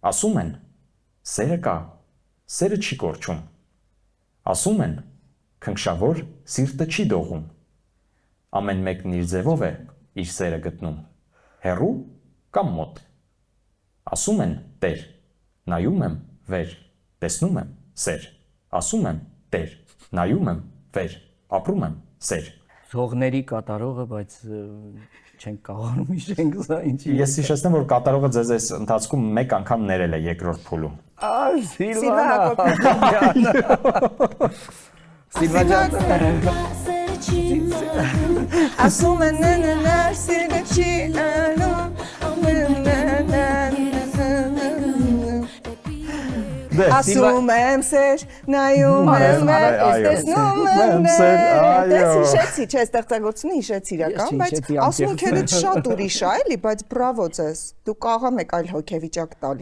Ասում են, սերը կա, սերը չի կորչում։ Ասում են, քնքշավոր սիրտը չի դողում։ Ամեն մեկն իր ձևով է իր սերը գտնում, հեռու կամ մոտ։ Ասում են, Տեր, նայում եմ վեր, տեսնում եմ սեր։ Ասում եմ, Տեր, նայում եմ վեր, ապրում եմ սեր։ Հողների կատարողը, բայց չենք կարողանում հիշենք սա ինչի։ Ես հիշեցնեմ, որ կատարողը ձեզ այս ընթացքում մեկ անգամ ներել է երկրորդ փուլում։ Սիլվա Սիլվա Ասում են ննար սիրը չի անում Ասում եմ սեր, նայում եմ վեր, տեսնում եմ վեր Տես հիշեցի, չէ, ստեղծագործությունը հիշեցի իրական, բայց ասմունքերից շատ ուրիշ է, էլի, բայց բրավո ձեզ, դուք աղամ եք այլ հոգևիճակ տալ